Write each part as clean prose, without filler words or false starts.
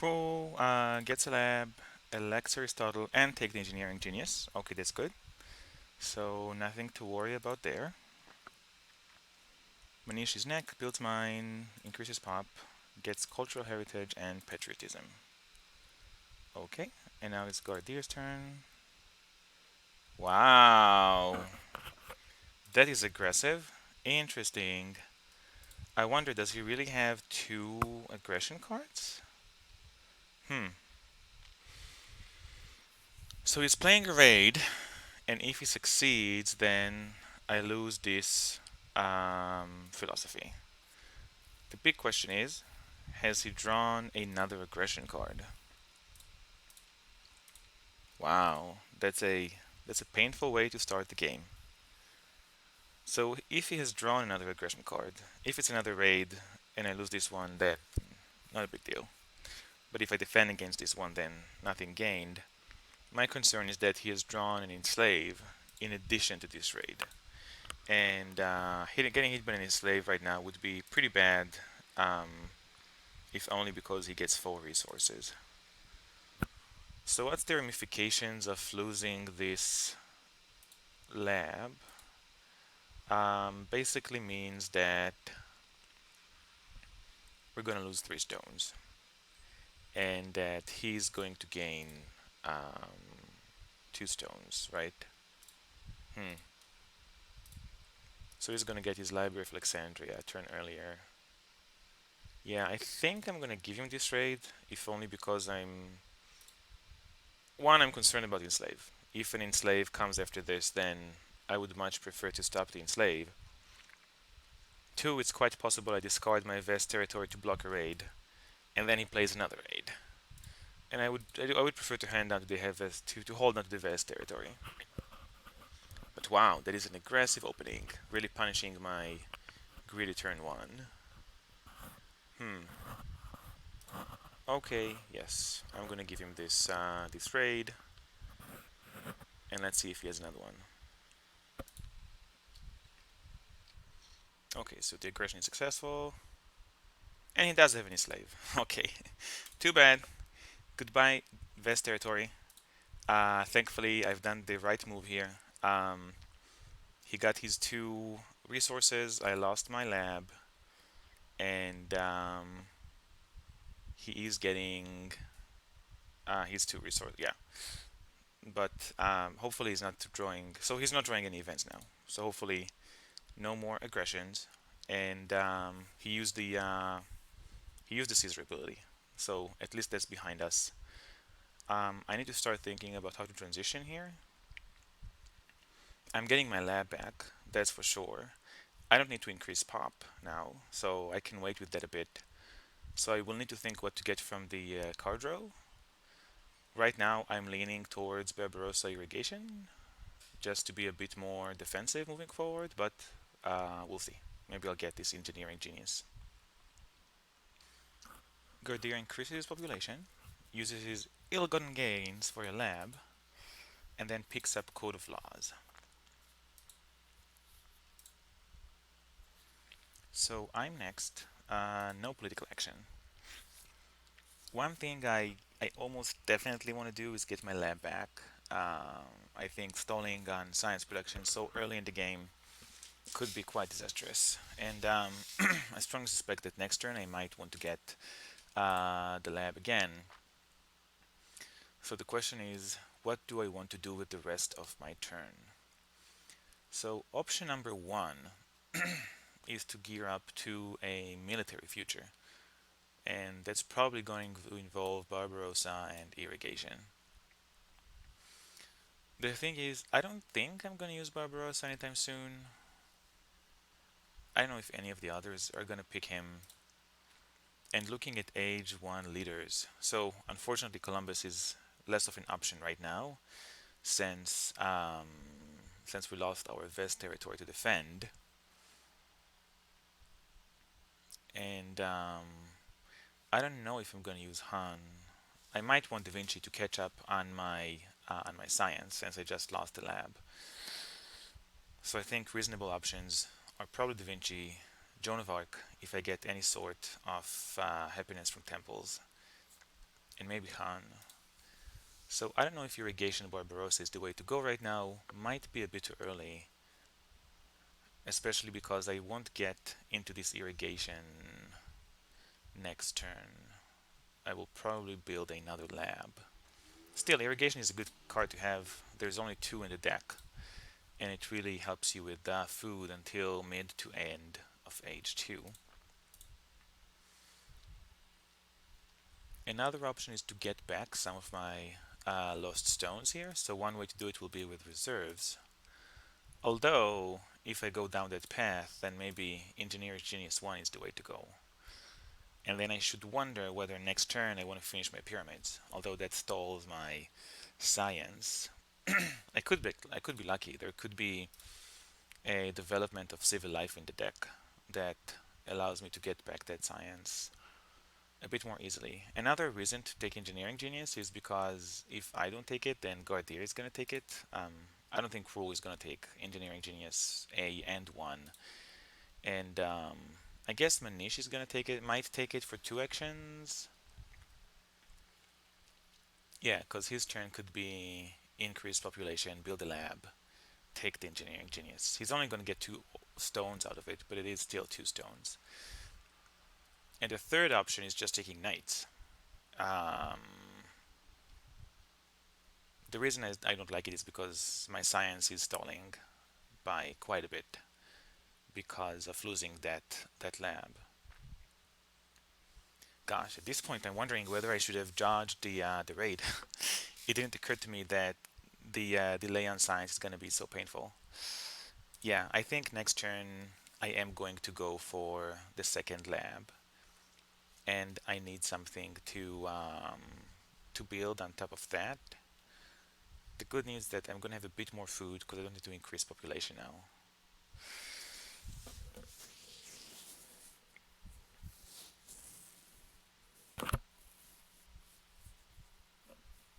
Cool. Gets a lab, elects Aristotle, and take the engineering genius. Okay, that's good. So nothing to worry about there. Manish is neck, builds mine, increases pop, gets cultural heritage and patriotism. Okay, and now it's Gardir's turn. Wow, that is aggressive. Interesting. I wonder, does he really have two aggression cards? Hmm. So he's playing a raid, and if he succeeds, then I lose this philosophy. The big question is, has he drawn another aggression card? Wow, that's a painful way to start the game. So if he has drawn another aggression card, if it's another raid and I lose this one, that not a big deal. But if I defend against this one, then nothing gained. My concern is that he has drawn an enslave in addition to this raid, and getting hit by an enslave right now would be pretty bad, um, if only because he gets 4 resources. So what's the ramifications of losing this lab? Basically means that we're gonna lose 3 stones, and that he's going to gain um, 2 stones, right? Hmm. So he's gonna get his Library of Alexandria a turn earlier. Yeah, I think I'm gonna give him this raid, if only because I'm concerned about enslave. If an enslave comes after this, then I would much prefer to stop the enslave. 2, it's quite possible I discard my vast territory to block a raid, and then he plays another raid. And I would prefer to hand down to the to hold on to the vast territory. But wow, that is an aggressive opening, really punishing my greedy turn 1. Hmm. Okay, yes, I'm gonna give him this raid, and let's see if he has another one. Okay, so the aggression is successful, and he does have any slave. Okay, too bad. Goodbye, vast territory. Thankfully, I've done the right move here. Um, he got his 2 resources. I lost my lab, and he is getting his 2 resources. Yeah, but hopefully he's not drawing. So he's not drawing any events now. So hopefully no more aggressions, and he used the Caesar ability. So at least that's behind us. I need to start thinking about how to transition here. I'm getting my lab back, that's for sure. I don't need to increase pop now, so I can wait with that a bit. So I will need to think what to get from the card row. Right now, I'm leaning towards Barbarossa Irrigation, just to be a bit more defensive moving forward, but we'll see. Maybe I'll get this Engineering Genius. Gordir increases his population, uses his ill-gotten gains for a lab, and then picks up Code of Laws. So I'm next. No political action. One thing I almost definitely want to do is get my lab back. I think stalling on science production so early in the game could be quite disastrous. And I strongly suspect that next turn I might want to get the lab again. So the question is, what do I want to do with the rest of my turn? So option number 1 is to gear up to a military future. And that's probably going to involve Barbarossa and irrigation. The thing is, I don't think I'm gonna use Barbarossa anytime soon. I don't know if any of the others are gonna pick him. And looking at age 1 leaders, so unfortunately Columbus is less of an option right now, since since we lost our vast territory to defend. And I don't know if I'm gonna use Han. I might want Da Vinci to catch up on my science, since I just lost the lab. So I think reasonable options are probably Da Vinci, Joan of Arc, if I get any sort of happiness from temples, and maybe Han. So I don't know if Irrigation Barbarossa is the way to go right now. Might be a bit too early, especially because I won't get into this irrigation next turn. I will probably build another lab. Still, irrigation is a good card to have. There's only two in the deck, and it really helps you with food until mid to end of age 2. Another option is to get back some of my lost stones here. So one way to do it will be with reserves. Although, if I go down that path, then maybe Engineering Genius 1 is the way to go. And then I should wonder whether next turn I want to finish my pyramids. Although that stalls my science. I could be lucky. There could be a development of civil life in the deck that allows me to get back that science a bit more easily. Another reason to take Engineering Genius is because if I don't take it, then Gardir is going to take it. I don't think Rule is going to take Engineering Genius A and 1. And I guess Manish is going to take it, might take it for 2 actions. Yeah, because his turn could be increase population, build a lab, take the Engineering Genius. He's only going to get 2 stones out of it, but it is still 2 stones. And the third option is just taking knights. Um, the reason I don't like it is because my science is stalling by quite a bit because of losing that lab. Gosh, at this point I'm wondering whether I should have dodged the raid. It didn't occur to me that the delay on science is going to be so painful. Yeah, I think next turn I am going to go for the second lab, and I need something to build on top of that. The good news is that I'm gonna have a bit more food because I don't need to increase population now.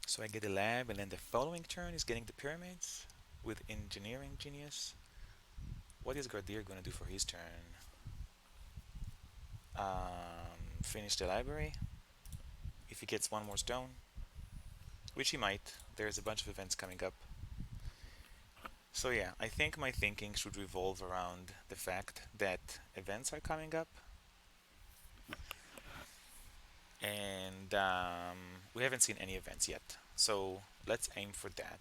So I get a lab, and then the following turn is getting the pyramids with Engineering Genius. What is Gardir gonna do for his turn? Finish the library if he gets one more stone, which he might. There's a bunch of events coming up. So yeah, I think my thinking should revolve around the fact that events are coming up, and we haven't seen any events yet. So let's aim for that.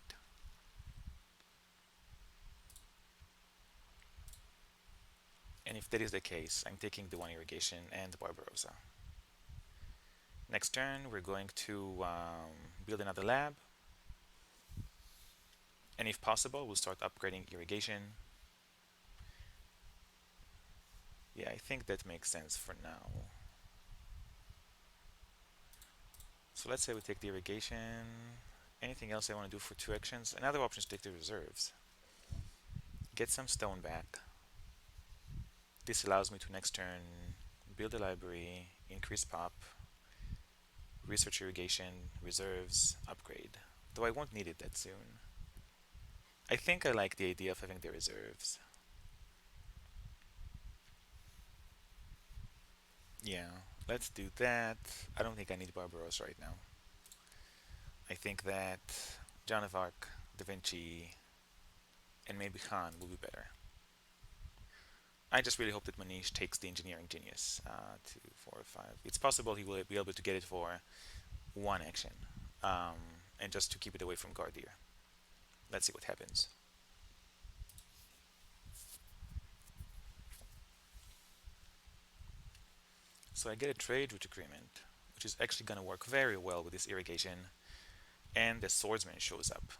And if that is the case, I'm taking the one irrigation and the Barbarossa. Next turn, we're going to build another lab. And if possible, we'll start upgrading irrigation. Yeah, I think that makes sense for now. So let's say we take the irrigation. Anything else I want to do for 2 actions? Another option is to take the reserves. Get some stone back. This allows me to next turn build a library, increase pop, research irrigation, reserves, upgrade. Though I won't need it that soon. I think I like the idea of having the reserves. Yeah, let's do that. I don't think I need Barbaros right now. I think that Joan of Arc, Da Vinci, and maybe Khan will be better. I just really hope that Manish takes the Engineering Genius. 2, 4, 5. It's possible he will be able to get it for 1 action. Um, and just to keep it away from Gardir. Let's see what happens. So I get a trade route agreement, which is actually going to work very well with this irrigation, and the swordsman shows up.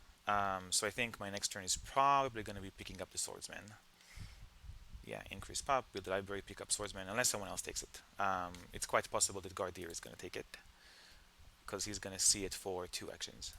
So I think my next turn is probably going to be picking up the swordsman. Yeah, increase pop, build the library, pick up swordsman, unless someone else takes it. It's quite possible that Gardir is going to take it, because he's going to see it for 2 actions.